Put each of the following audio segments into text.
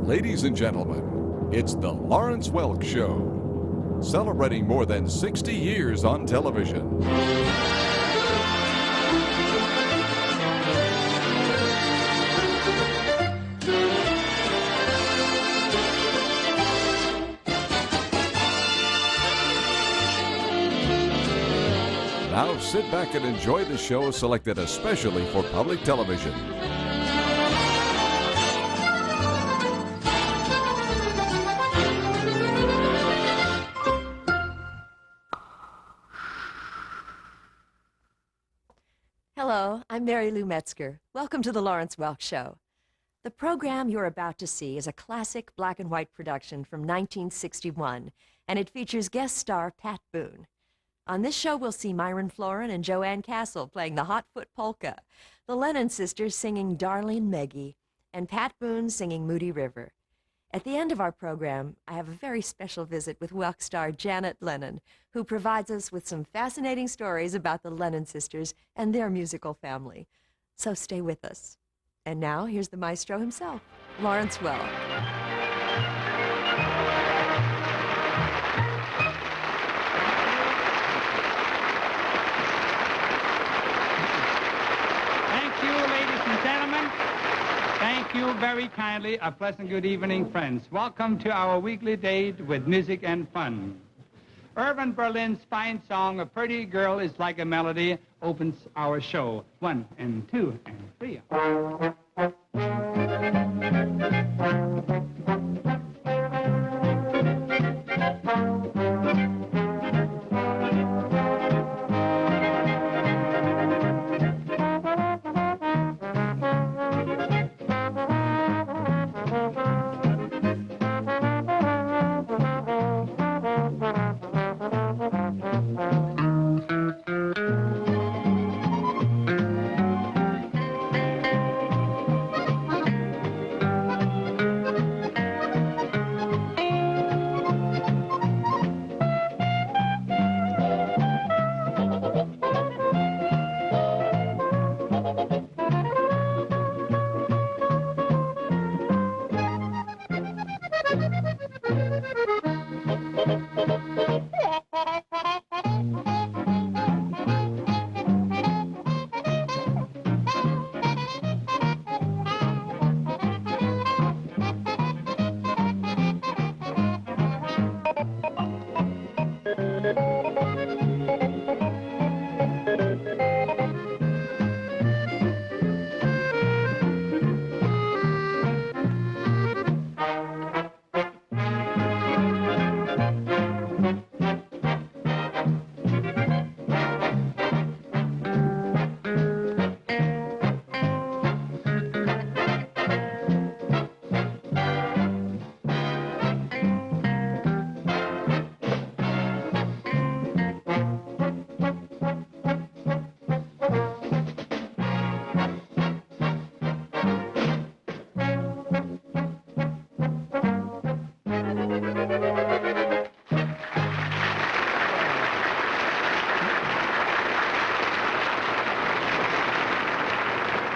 Ladies and gentlemen, it's the Lawrence Welk Show, celebrating more than 60 years on television. Now sit back and enjoy the show selected especially for public television. Hello, I'm Mary Lou Metzger. Welcome to the Lawrence Welk Show. The program you're about to see is a classic black and white production from 1961, and it features guest star Pat Boone. On this show, we'll see Myron, Floren, and Joanne Castle playing the hot Foot Polka, the Lennon Sisters singing Darlin, Meggie, and Pat Boone singing Moody River. At the end of our program, I have a very special visit with Welk star Janet Lennon, who provides us with some fascinating stories about the Lennon Sisters and their musical family. So stay with us. And now, here's the maestro himself, Lawrence Welk. Thank you very kindly. A pleasant good evening, friends. Welcome to our weekly date with music and fun. Irving Berlin's fine song, A Pretty Girl is Like a Melody, opens our show. 1 and 2 and 3.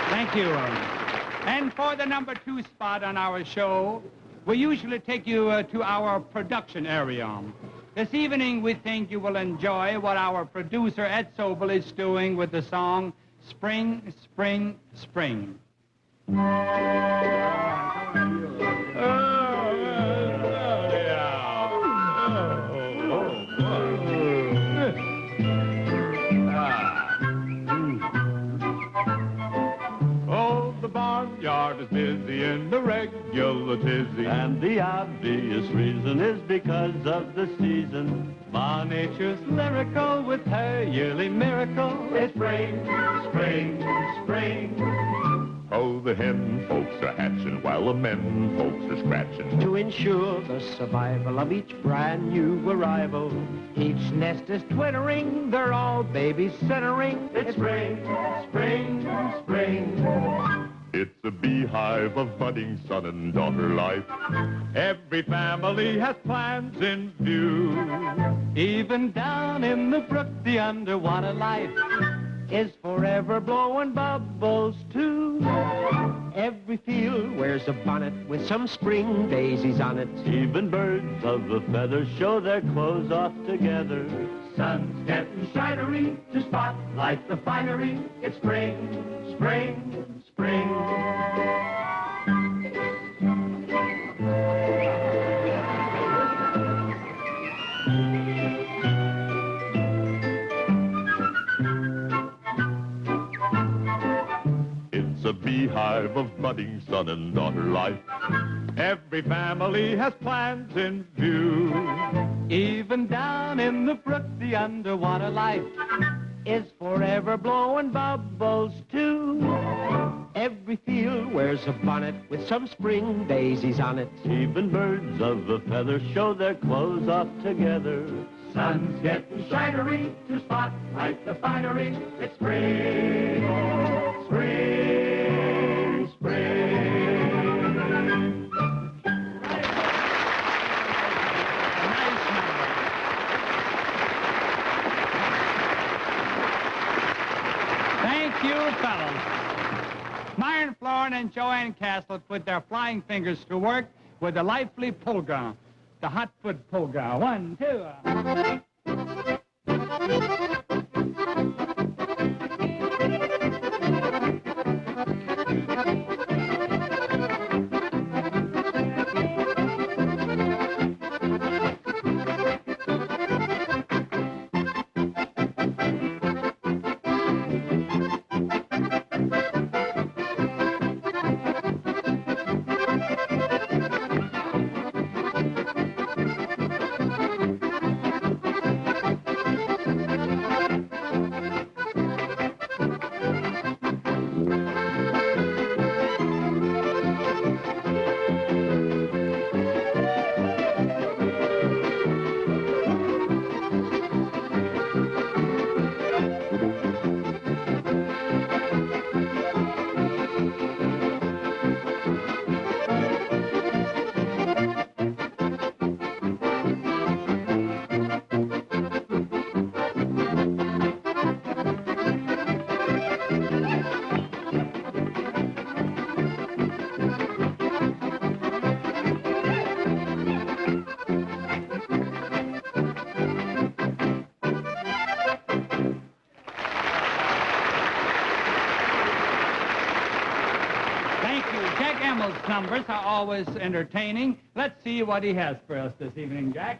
Thank you. And for the number 2 spot on our show, we usually take you to our production area. This evening, we think you will enjoy what our producer, Ed Sobel, is doing with the song, Spring, Spring, Spring. Yard is busy in the regular tizzy, and the obvious reason is because of the season. Ma Nature's lyrical with her yearly miracle. It's spring, spring, spring. Oh, the hen folks are hatching while the men folks are scratching to ensure the survival of each brand new arrival. Each nest is twittering, they're all babies centering. It's spring, spring, spring. It's a beehive of budding son and daughter life. Every family has plans in view. Even down in the brook, the underwater life is forever blowing bubbles too. Every field wears a bonnet with some spring daisies on it. Even birds of a feather show their clothes off together. Sun's getting shinery to spotlight the finery. It's spring, spring, spring. It's a beehive of budding son and daughter life. Every family has plans in view. Even down in the brook, the underwater life is forever blowing bubbles too. Every field wears a bonnet with some spring daisies on it. Even birds of a feather show their clothes off together. Sun's getting shinery to spotlight the finery. It's spring, spring, spring. Nice number. Thank you, fellas. Myron, Floren, and Joanne Castle put their flying fingers to work with the lively polka, the hot foot polka. 1, 2. Imel's numbers are always entertaining. Let's see what he has for us this evening, Jack.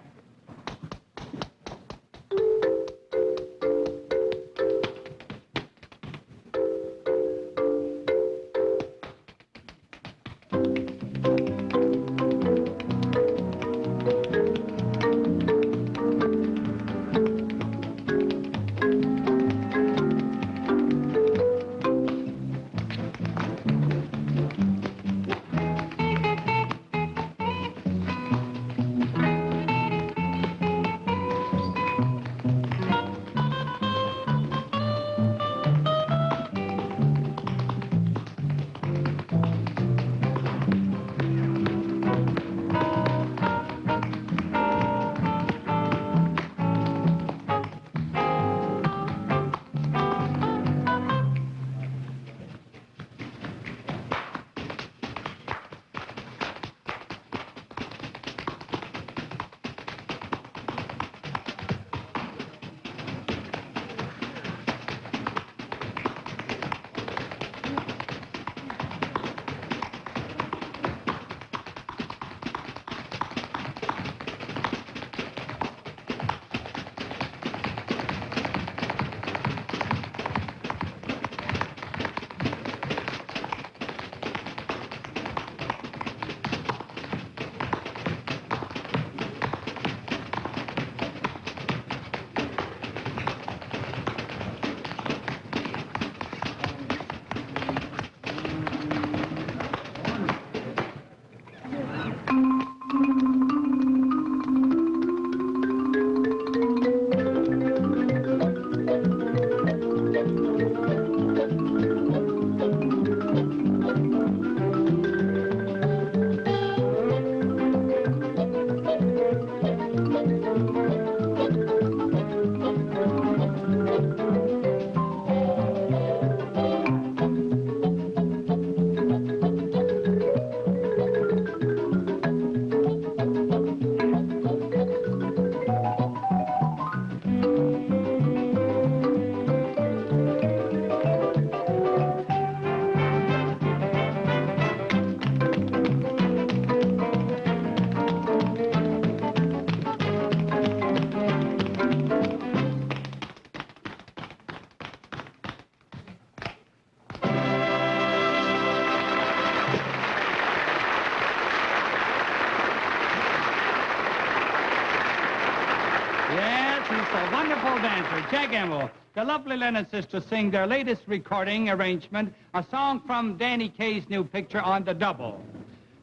dancer, Jack Imel. The lovely Lennon Sisters sing their latest recording arrangement, a song from Danny Kaye's new picture on the double.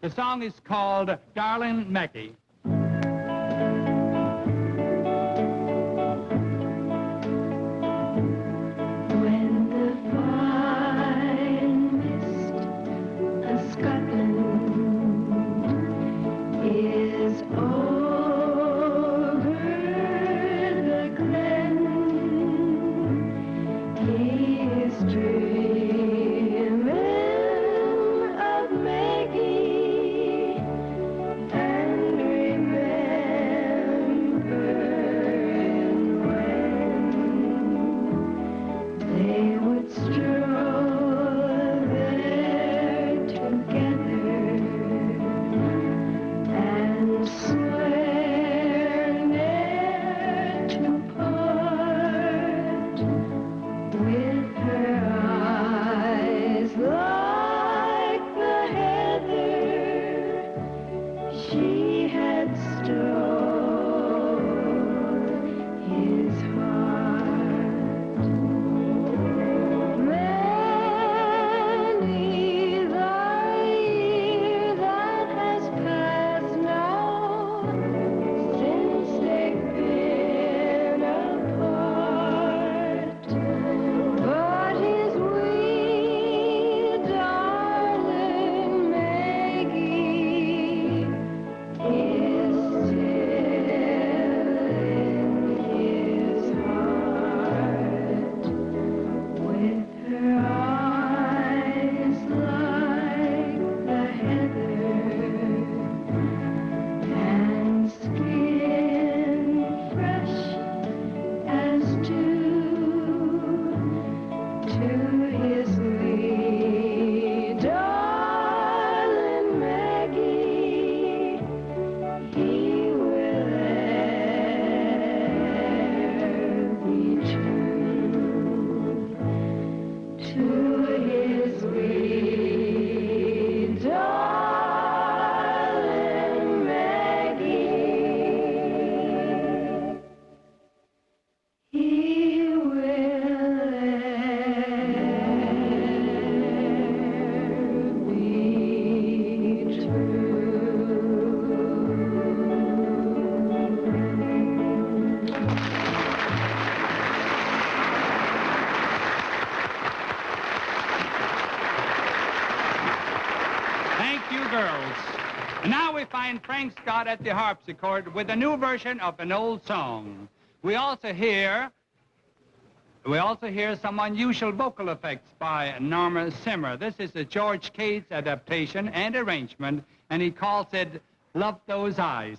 The song is called Darlin, Meggie. Frank Scott at the harpsichord with a new version of an old song. We also hear some unusual vocal effects by Norma Zimmer. This is a George Cade's adaptation and arrangement, and he calls it Love Those Eyes.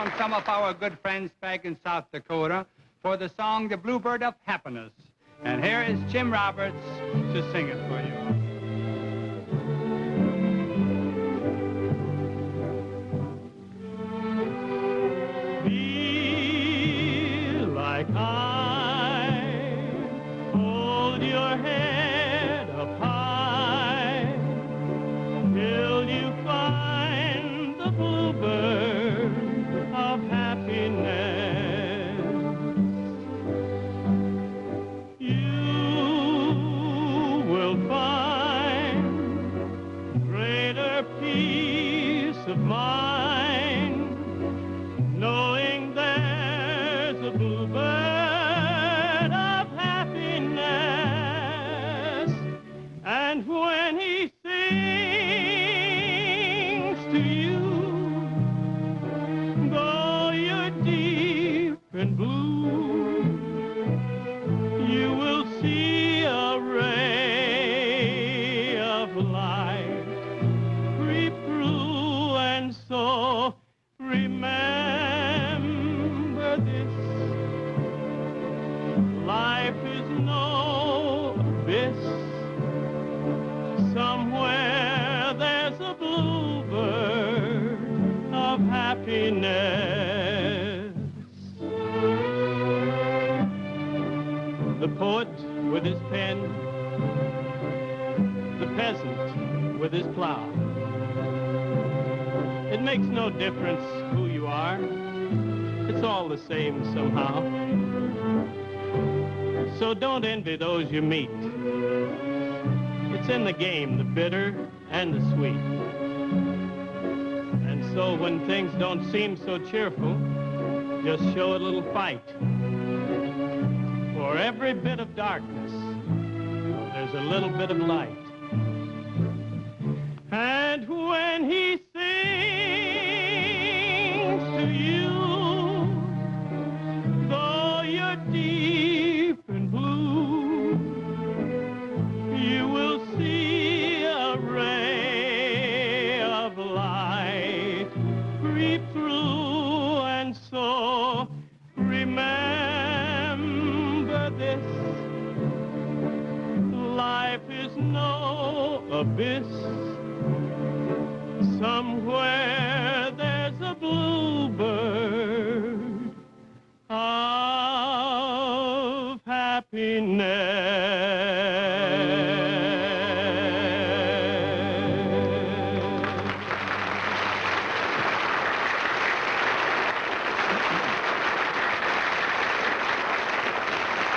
from some of our good friends back in South Dakota for the song The Bluebird of Happiness. And here is Jim Roberts to sing it for you. Feel like I hold your head up high till you find the bluebird of happiness. You will find greater peace of mind, knowing there's a bluebird of happiness. And when he sings to you, though you're deep and blue, you will see a ray of light creep through. And so remember this: life is no abyss. Somewhere there's a bluebird of happiness. The poet with his pen, the peasant with his plow. It makes no difference who you are. It's all the same somehow. So don't envy those you meet. It's in the game, the bitter and the sweet. And so when things don't seem so cheerful, just show a little fight. For every bit of darkness, there's a little bit of light. And when he sings to you, though you're deep and blue, you will see a ray of light creep through. And so remember this: life is no abyss. Somewhere there's a bluebird of happiness.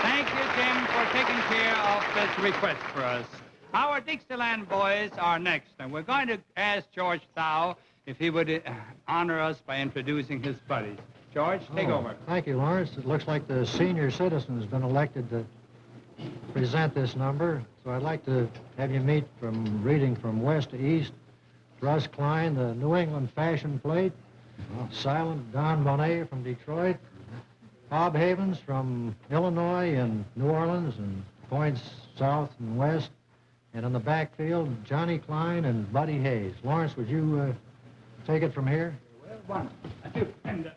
Thank you, Jim, for taking care of this request for us. Our Dixieland boys are next, and we're going to ask George Thau if he would honor us by introducing his buddies. George, take over. Thank you, Lawrence. It looks like the senior citizen has been elected to present this number. So I'd like to have you meet, from reading from west to east, Russ Klein, the New England fashion plate, Silent Don Bonet from Detroit, Bob Havens from Illinois and New Orleans and points south and west, and in the backfield, Johnny Klein and Buddy Hayes. Lawrence, would you take it from here? Well, 1, 2, and...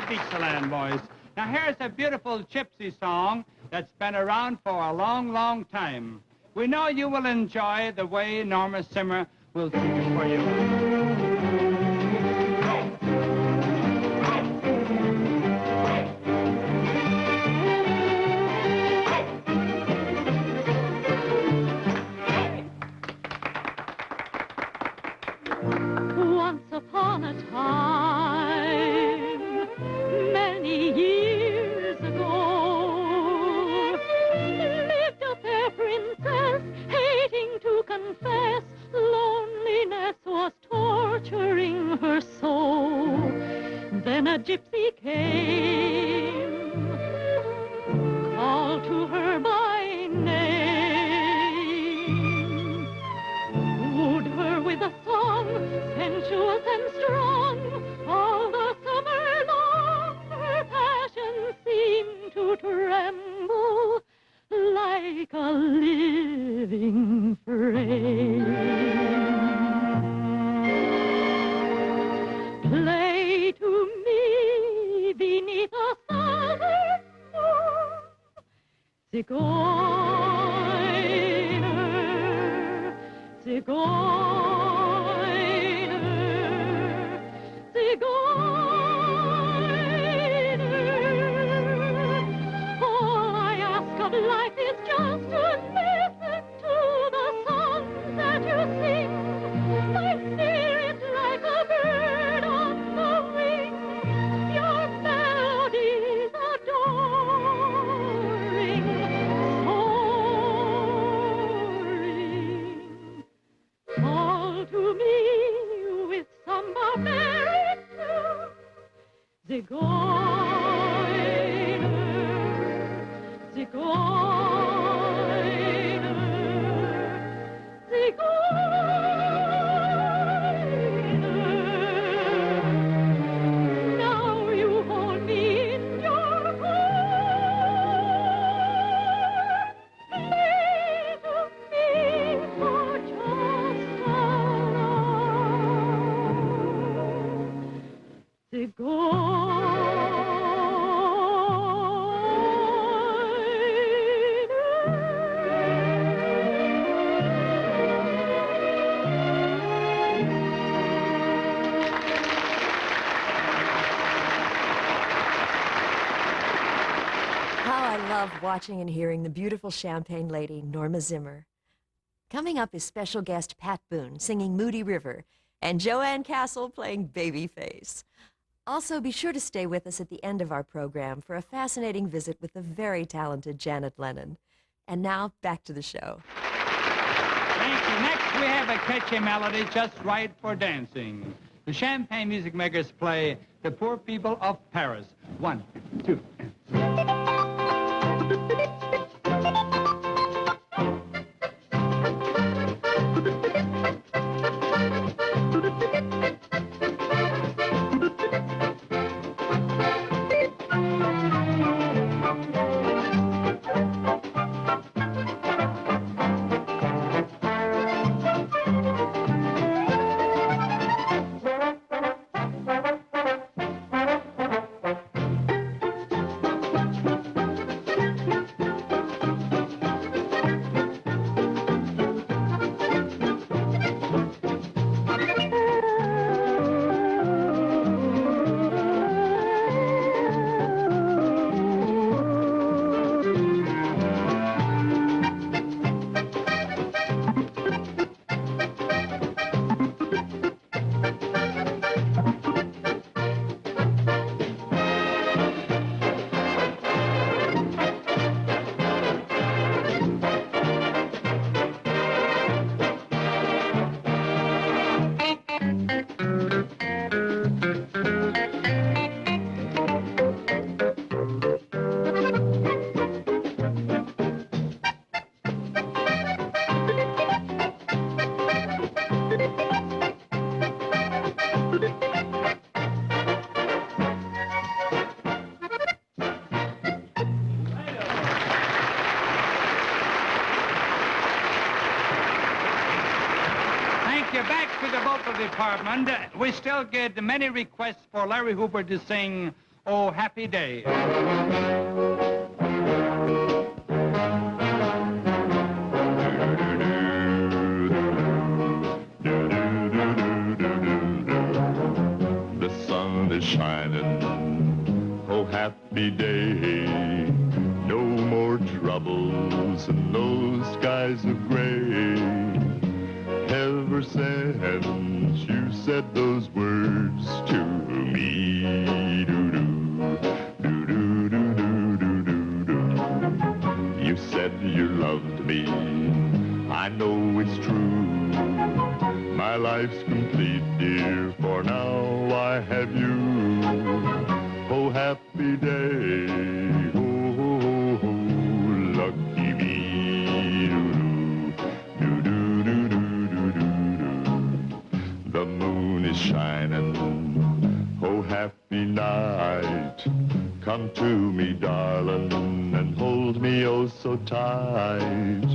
Dixieland voice. Now, here's a beautiful gypsy song that's been around for a long, long time. We know you will enjoy the way Norma Zimmer will sing it for you. Once upon a time, many years ago, lived a fair princess, hating to confess, loneliness was torturing her soul. Then a gypsy came, called to her by name, wooed her with a song, sensuous and strong. All the summer long, her passion seemed to tremble like a living frame. Play to me beneath a southern moon, Zigeuner, Zigeuner, Zigeuner. All I ask of life is just to listen to the songs that you sing. My spirit like a bird on the wing, your melodies adoring, soaring. Call to me with some barbaric tune, Zigeuner, Zigeuner, Zigeuner. Now you hold me in your arms, play to me for just a How I love watching and hearing the beautiful Champagne lady, Norma Zimmer. Coming up is special guest Pat Boone singing Moody River and Joanne Castle playing Babyface. Also, be sure to stay with us at the end of our program for a fascinating visit with the very talented Janet Lennon. And now, back to the show. Thank you. Next, we have a catchy melody just right for dancing. The Champagne music makers play The Poor People of Paris. 1, 2. Department, we still get many requests for Larry Hooper to sing Oh, happy day. The sun is shining, oh happy day. No more troubles and no skies of gray. Ever since you said those words to me, you said you loved me, I know it's true. My life's complete, dear, for now I have you. Oh, happy day, oh, oh, oh, lucky me. The moon is shining, oh, happy night. Come to me, darling, and hold me oh so tight.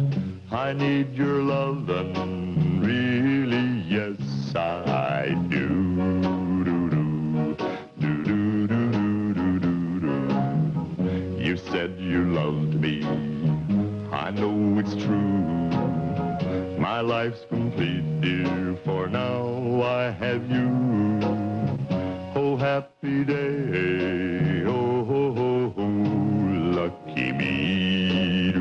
I need your lovin', really, yes, I do. You said you loved me, I know it's true. My life's complete, dear, for now I have you. Oh, happy day, oh, oh, oh, oh, lucky me.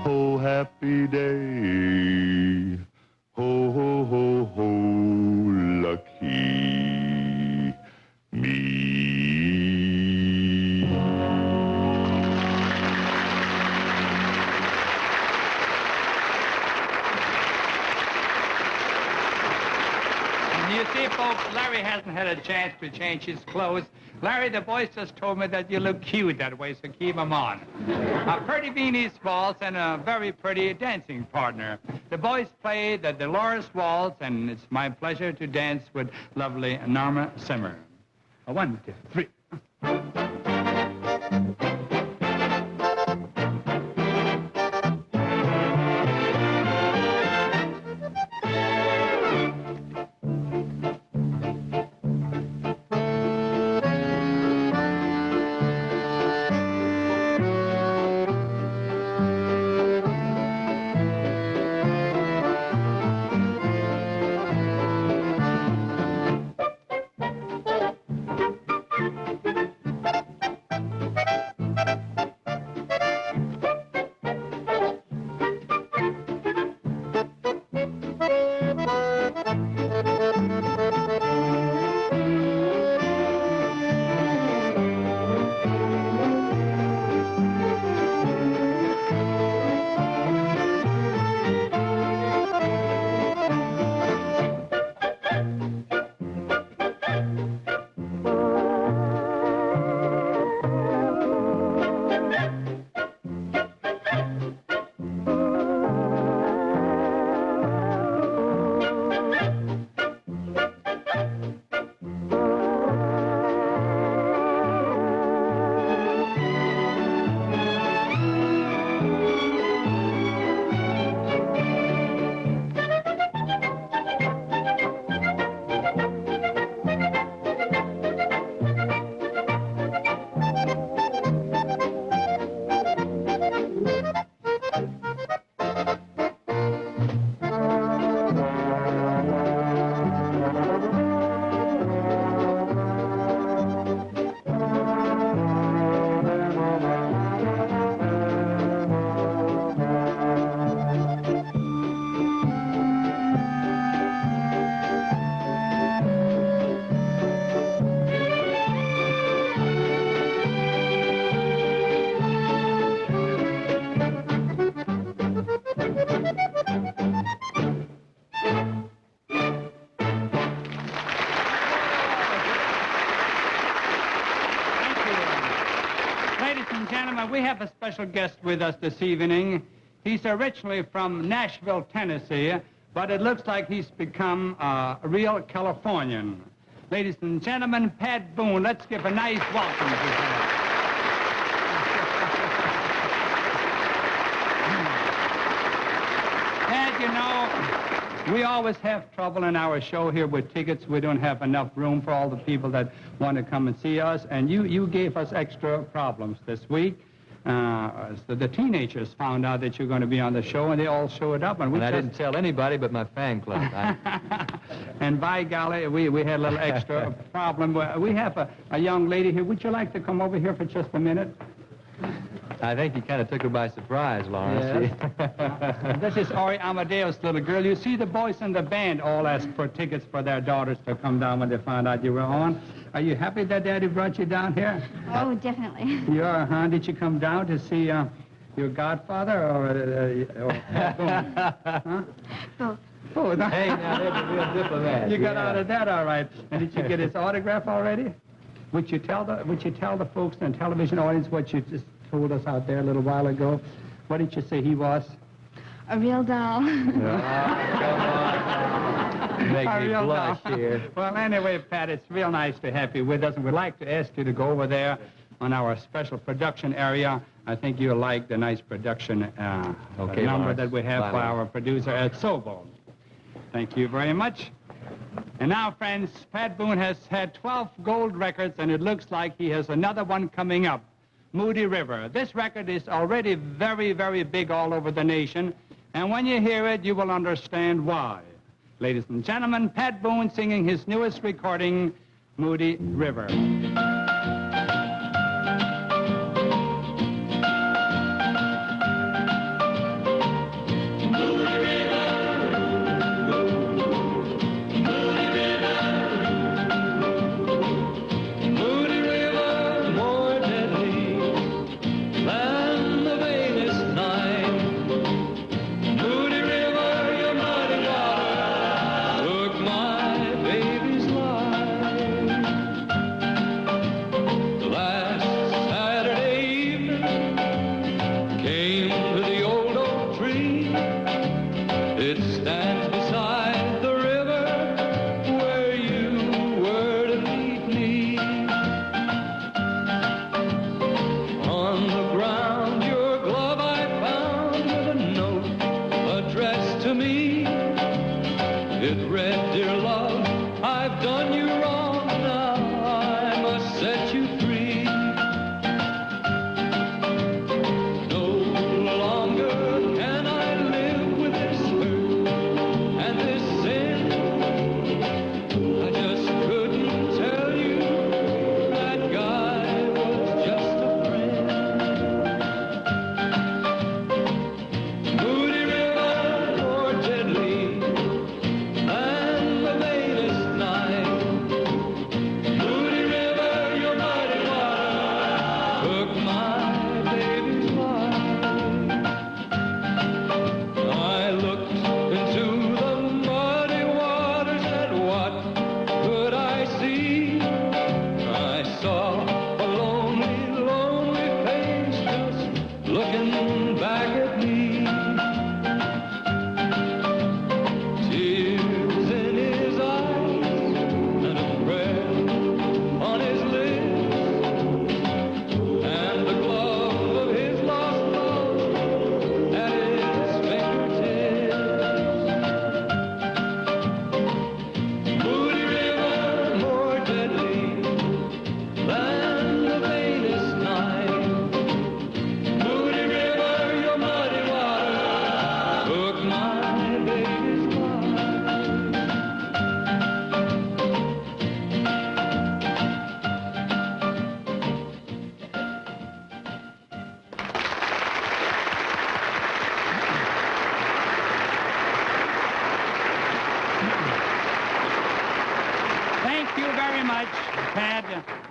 Oh, happy day, ho, ho, ho, ho, lucky me. You see, folks, Larry hasn't had a chance to change his clothes. Larry, the boys just told me that you look cute that way, so keep them on. A pretty beanies waltz and a very pretty dancing partner. The boys play the Dolores Waltz, and it's my pleasure to dance with lovely Norma Zimmer. 1, 2, 3. We have a special guest with us this evening. He's originally from Nashville, Tennessee, but it looks like he's become a real Californian. Ladies and gentlemen, Pat Boone. Let's give a nice welcome to him. Pat, you know, We always have trouble in our show here with tickets. We don't have enough room for all the people that want to come and see us. And you gave us extra problems this week. So the teenagers found out that you're going to be on the show, and they all showed up. And I didn't tell anybody but my fan club. And by golly, we had a little extra problem. We have a young lady here. Would you like to come over here for just a minute? I think you kind of took her by surprise, Lawrence. Yes. This is Ori Amadeus' little girl. You see, the boys in the band all asked for tickets for their daughters to come down when they found out you were on. Are you happy that Daddy brought you down here? Oh, definitely. You are, huh? Did you come down to see your godfather or Boone? Huh? Both. Oh, Hey, now, there's a real diplomat. You got out of that all right. And did you get his autograph already? Would you tell the folks in the television audience what you just told us out there a little while ago? What did you say he was? A real doll. Come on. Make me blush here. Well, anyway, Pat, it's real nice to have you with us, and we'd like to ask you to go over there on our special production area. I think you'll like the nice production number Lawrence. that we have for our producer at Sobo. Thank you very much. And now, friends, Pat Boone has had 12 gold records, and it looks like he has another one coming up, Moody River. This record is already very, very big all over the nation, and when you hear it, you will understand why. Ladies and gentlemen, Pat Boone singing his newest recording, Moody River.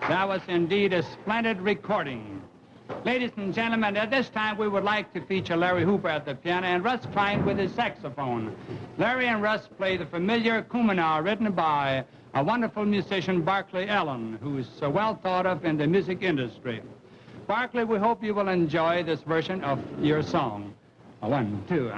That was indeed a splendid recording. Ladies and gentlemen, at this time we would like to feature Larry Hooper at the piano and Russ Klein with his saxophone. Larry and Russ play the familiar Cumana written by a wonderful musician, Barclay Allen, who's so well thought of in the music industry. Barclay, we hope you will enjoy this version of your song. 1, 2,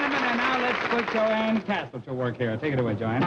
gentlemen, and now let's put Joanne Castle to work here. Take it away, Joanne.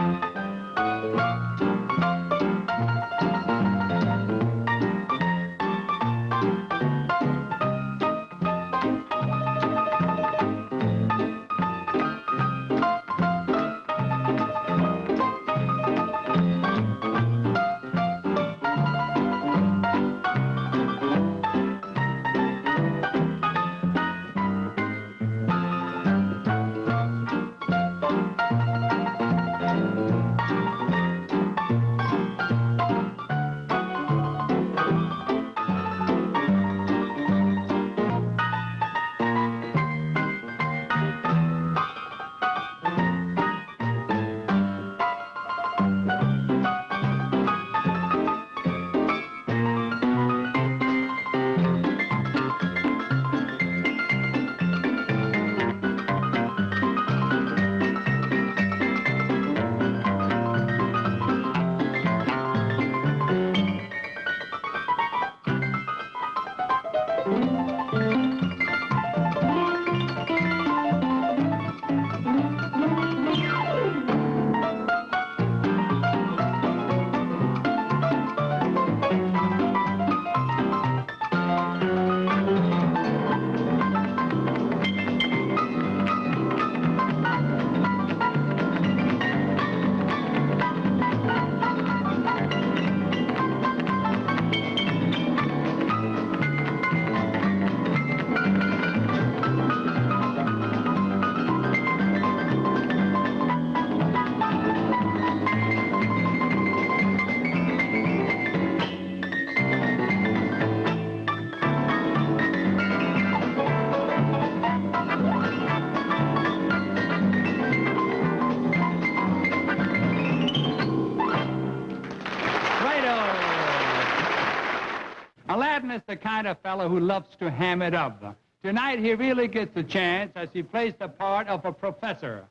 Aladdin is the kind of fellow who loves to ham it up. Tonight he really gets a chance as he plays the part of a professor,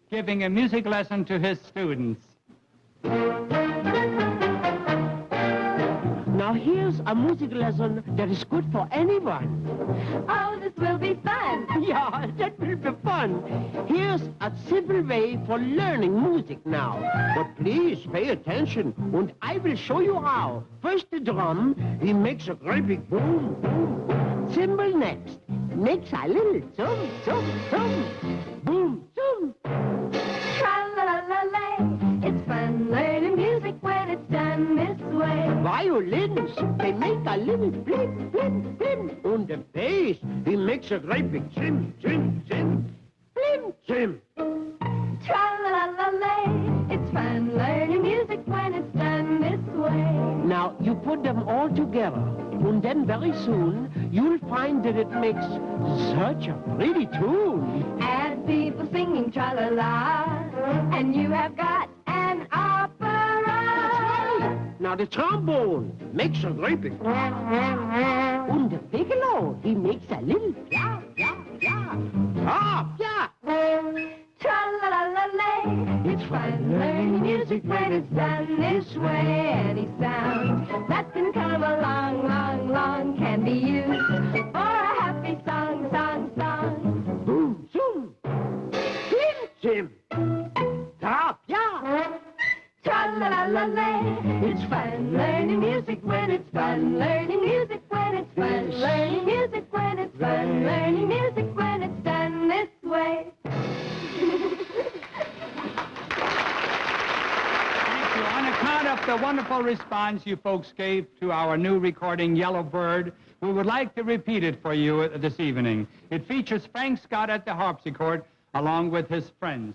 giving a music lesson to his students. Now here's a music lesson that is good for anyone. Oh, this will be fun. Yeah, that will be fun. Here's a simple way for learning music now. But please pay attention, and I will show you how. First the drum, he makes a great big boom, boom, boom. Cymbal next, makes a little zoom, zoom, zoom. Boom, zoom. Tra-la-la-la-lay. It's fun learning music when it's done this way. Violins, they make a little blip, blip, blip. And the bass, he makes a great big trim, trim, trim. Blim, trim. Tra-la-la-la-lay. It's fun learning music when it's done this way. Now, you put them all together, and then very soon, you'll find that it makes such a pretty tune. Add people singing tra-la-la, and you have got an opera. Now, the trombone makes a great big... And the piccolo, he makes a little... Yeah, yeah, yeah. Ah, yeah. Tra-la-la-la-lay. It's fun learning music when it's done this way. Any sound that can come along, long, long can be used for a happy song, song, song. Boom, zoom. Blim, jim. Top, yeah. Tra-la-la-la-lay. It's fun learning music when it's fun learning music when it's fun learning music when it's fun learning music when it's done this way. On account of the wonderful response you folks gave to our new recording, Yellow Bird, we would like to repeat it for you this evening. It features Frank Scott at the harpsichord, along with his friends.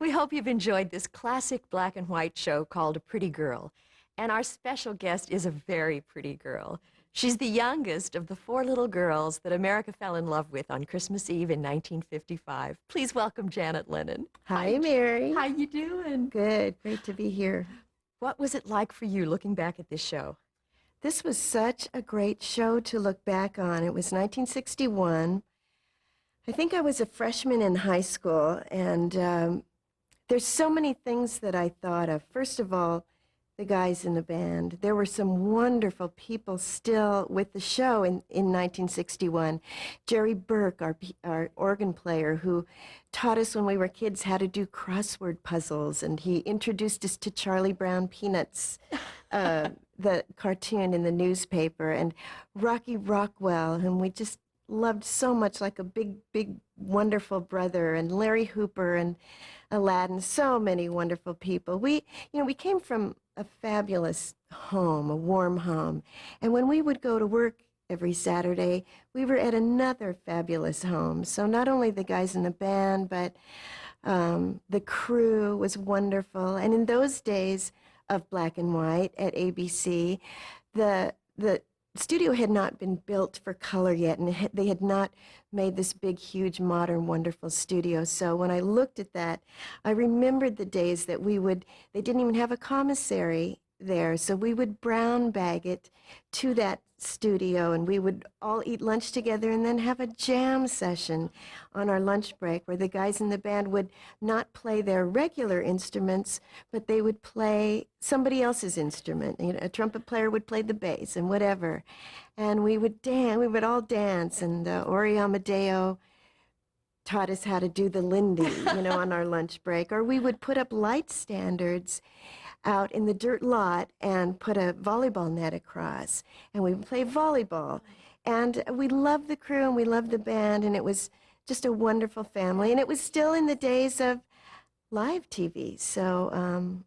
We hope you've enjoyed this classic black and white show called A Pretty Girl. And our special guest is a very pretty girl. She's the youngest of the 4 little girls that America fell in love with on Christmas Eve in 1955. Please welcome Janet Lennon. Hi, Mary. How you doing? Good. Great to be here. What was it like for you looking back at this show? This was such a great show to look back on. It was 1961. I think I was a freshman in high school, and there's so many things that I thought of. First of all, the guys in the band. There were some wonderful people still with the show in 1961. Jerry Burke, our organ player, who taught us when we were kids how to do crossword puzzles, and he introduced us to Charlie Brown Peanuts, the cartoon in the newspaper, and Rocky Rockwell, whom we just loved so much, like a big, big, wonderful brother, and Larry Hooper and Aladdin, so many wonderful people. We came from a fabulous home, a warm home. And when we would go to work every Saturday, we were at another fabulous home. So not only the guys in the band, but the crew was wonderful. And in those days of black and white at ABC, the studio had not been built for color yet, and they had not made this big, huge, modern, wonderful studio. So when I looked at that, I remembered the days that they didn't even have a commissary there, so we would brown bag it to that studio, and we would all eat lunch together and then have a jam session on our lunch break where the guys in the band would not play their regular instruments, but they would play somebody else's instrument. A trumpet player would play the bass and whatever. And we would dance, we would all dance, and Ori Amadeo taught us how to do the Lindy, on our lunch break. Or we would put up light standards out in the dirt lot and put a volleyball net across, and we would play volleyball. And we loved the crew and we loved the band, and it was just a wonderful family. And it was still in the days of live TV, so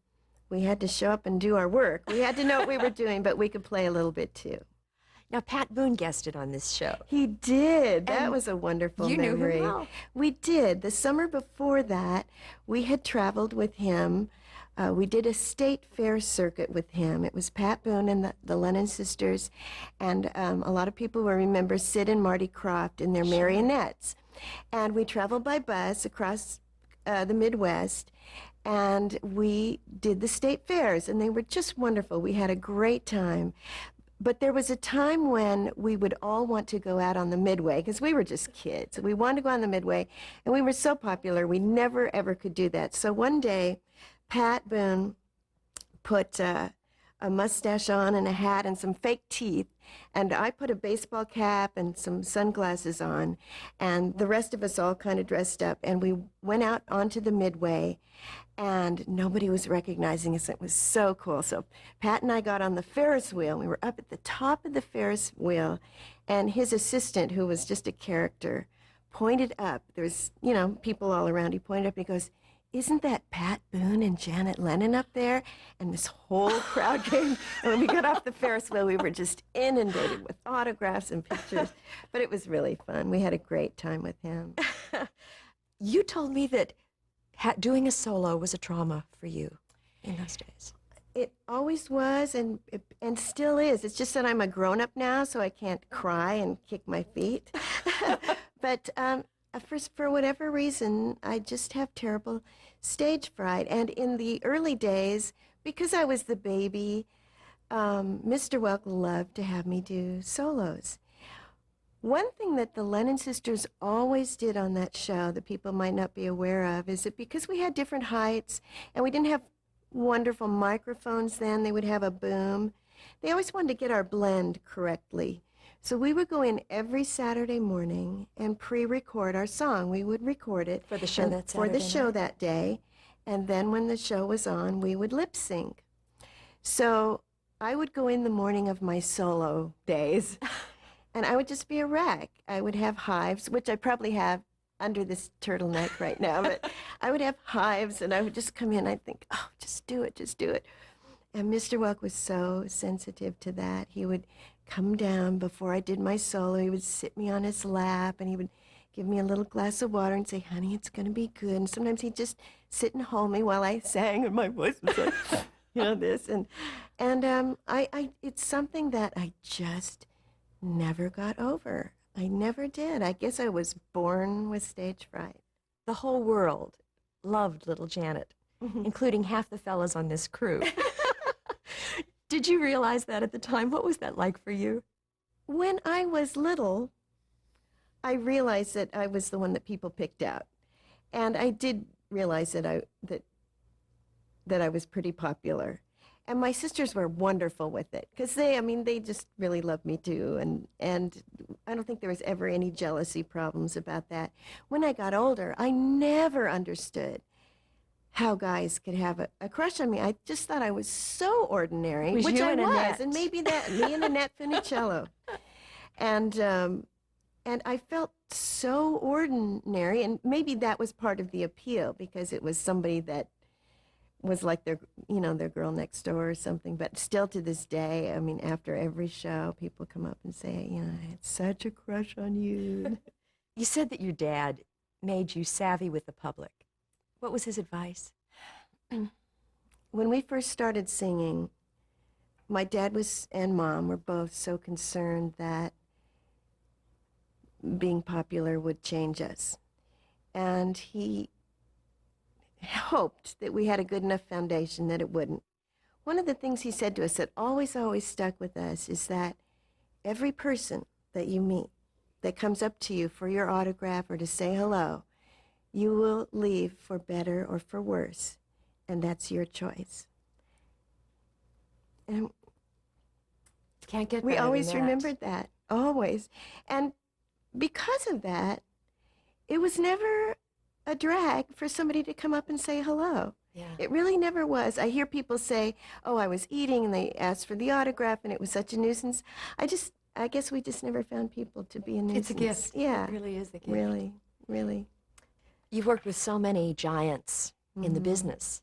we had to show up and do our work. We had to know what we were doing, but we could play a little bit too. Now, Pat Boone guested on this show. He did. That was a wonderful memory. You knew him well. We did. The summer before that, we had traveled with him. We did a state fair circuit with him. It was Pat Boone and the Lennon Sisters, and a lot of people will remember Sid and Marty Croft in their marionettes. And we traveled by bus across the Midwest, and we did the state fairs, and they were just wonderful. We had a great time. But there was a time when we would all want to go out on the Midway, because we were just kids. We wanted to go on the Midway, and we were so popular, we never, ever could do that. So one day, Pat Boone put a mustache on and a hat and some fake teeth, and I put a baseball cap and some sunglasses on, and the rest of us all kind of dressed up, and we went out onto the Midway, and nobody was recognizing us. It was so cool. So Pat and I got on the Ferris wheel. We were up at the top of the Ferris wheel, and his assistant, who was just a character, pointed up. There's, people all around. He pointed up and he goes, "Isn't that Pat Boone and Janet Lennon up there?" And this whole crowd came. And when we got off the Ferris wheel, we were just inundated with autographs and pictures. But it was really fun. We had a great time with him. You told me that doing a solo was a trauma for you in those days. It always was, and still is. It's just that I'm a grown-up now, so I can't cry and kick my feet. But for whatever reason, I just have terrible stage fright. And in the early days, because I was the baby, Mr. Welk loved to have me do solos. One thing that the Lennon Sisters always did on that show that people might not be aware of is that because we had different heights and we didn't have wonderful microphones then, they would have a boom. They always wanted to get our blend correctly. So we would go in every Saturday morning and pre-record our song. We would record it for the show that Saturday for the show night. That day, and then when the show was on, we would lip sync. So I would go in the morning of my solo days, and I would just be a wreck. I would have hives, which I probably have under this turtleneck right now, but I would have hives, and I would just come in. I'd think, "Oh, just do it, just do it." And Mr. Welk was so sensitive to that. He would come down before I did my solo. He would sit me on his lap, and he would give me a little glass of water and say, honey, it's going to be good. And sometimes he'd just sit and hold me while I sang, and my voice was like, this. And it's something that I just never got over. I never did. I guess I was born with stage fright. The whole world loved little Janet, including half the fellas on this crew. Did you realize that at the time? What was that like for you? When I was little, I realized that I was the one that people picked out. And I did realize that I was pretty popular. And my sisters were wonderful with it, because they just really loved me too. And I don't think there was ever any jealousy problems about that. When I got older, I never understood how guys could have a crush on me. I just thought I was so ordinary, which I and was, Annette. and maybe that, me and Annette Funicello. And I felt so ordinary, and maybe that was part of the appeal, because it was somebody that was like their girl next door or something. But still to this day, after every show, people come up and say, I had such a crush on you. You said that your dad made you savvy with the public. What was his advice? When we first started singing, my dad and Mom were both so concerned that being popular would change us. And he hoped that we had a good enough foundation that it wouldn't. One of the things he said to us that always stuck with us is that every person that you meet that comes up to you for your autograph or to say hello, you will leave for better or for worse, and that's your choice. And can't get we better always than that. remembered that, always. And because of that, it was never a drag for somebody to come up and say hello. Yeah. It really never was. I hear people say, oh, I was eating, and they asked for the autograph, and it was such a nuisance. I guess we just never found people to be a nuisance. It's a gift. Yeah. It really is a gift. Really, really. You've worked with so many giants in the business.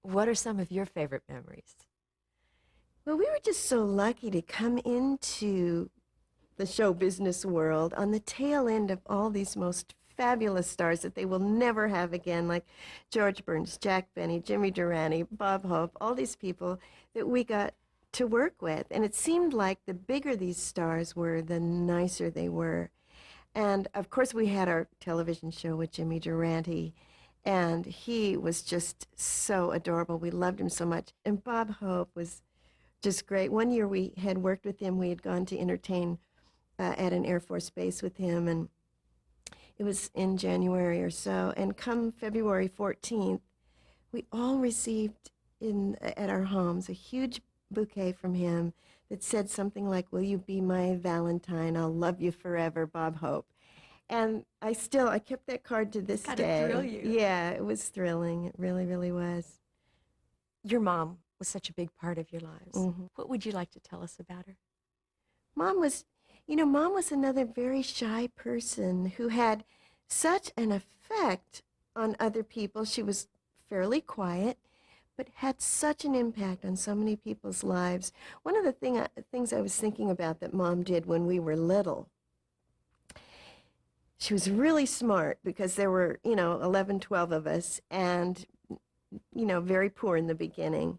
What are some of your favorite memories? Well, we were just so lucky to come into the show business world on the tail end of all these most fabulous stars that they will never have again, like George Burns, Jack Benny, Jimmy Durante, Bob Hope, all these people that we got to work with. And it seemed like the bigger these stars were, the nicer they were. And of course we had our television show with Jimmy Durante, and he was just so adorable. We loved him so much. And Bob Hope was just great. One year we had worked with him. We had gone to entertain at an Air Force base with him, and it was in January or so. And come February 14th, we all received at our homes a huge bouquet from him that said something like, will you be my Valentine? I'll love you forever, Bob Hope. And I kept that card to this day. Thrill you. Yeah, it was thrilling. It really, really was. Your mom was such a big part of your lives. Mm-hmm. What would you like to tell us about her? Mom was another very shy person who had such an effect on other people. She was fairly quiet, but had such an impact on so many people's lives. One of the things I was thinking about that Mom did when we were little, she was really smart, because there were, 11, 12 of us, and, very poor in the beginning.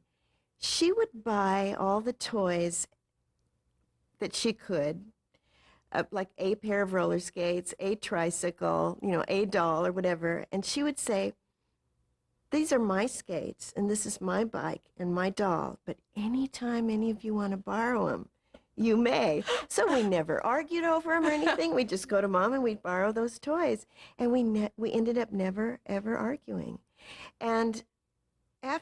She would buy all the toys that she could, like a pair of roller skates, a tricycle, a doll or whatever, and she would say, these are my skates, and this is my bike and my doll, but anytime any of you want to borrow them, you may. So we never argued over them or anything. We'd just go to Mom and we'd borrow those toys. And we ended up never, ever arguing. And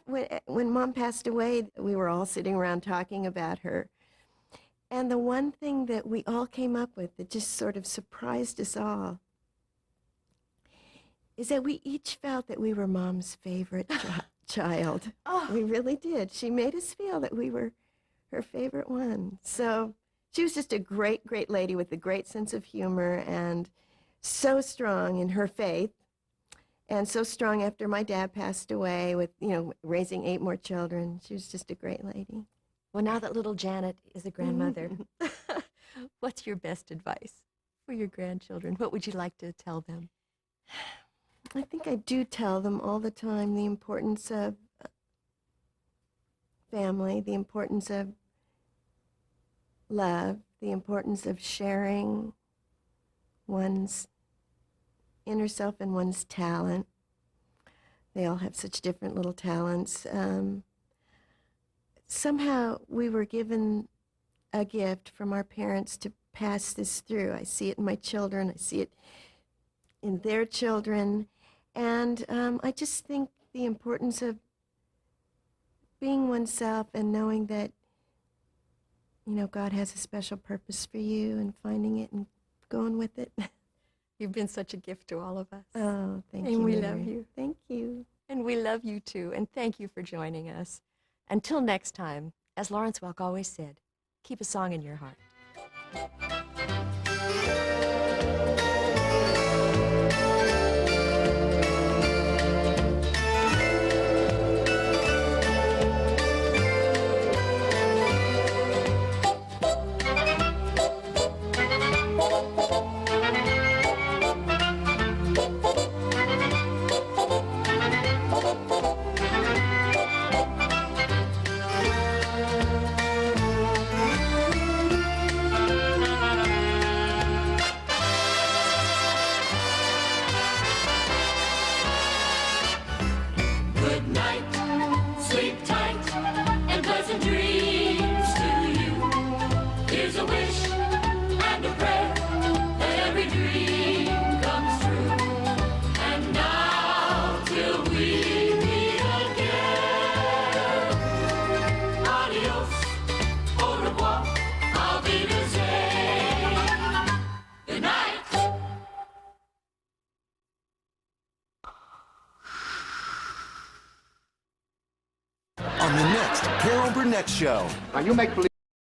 when Mom passed away, we were all sitting around talking about her. And the one thing that we all came up with that just sort of surprised us all is that we each felt that we were Mom's favorite child. Oh. We really did. She made us feel that we were her favorite one. So she was just a great, great lady with a great sense of humor, and so strong in her faith, and so strong after my dad passed away with, raising 8 more children. She was just a great lady. Well, now that little Janet is a grandmother, what's your best advice for your grandchildren? What would you like to tell them? I think I do tell them all the time the importance of family, the importance of love, the importance of sharing one's inner self and one's talent. They all have such different little talents. Somehow we were given a gift from our parents to pass this through. I see it in my children. I see it in their children. And I just think the importance of being oneself and knowing that, you know, God has a special purpose for you and finding it and going with it. You've been such a gift to all of us. Oh, thank you, And we Mary. love you. Thank you. And we love you too. And thank you for joining us. Until next time, as Lawrence Welk always said, keep a song in your heart. On the next Carol Burnett Show. Now you make believe.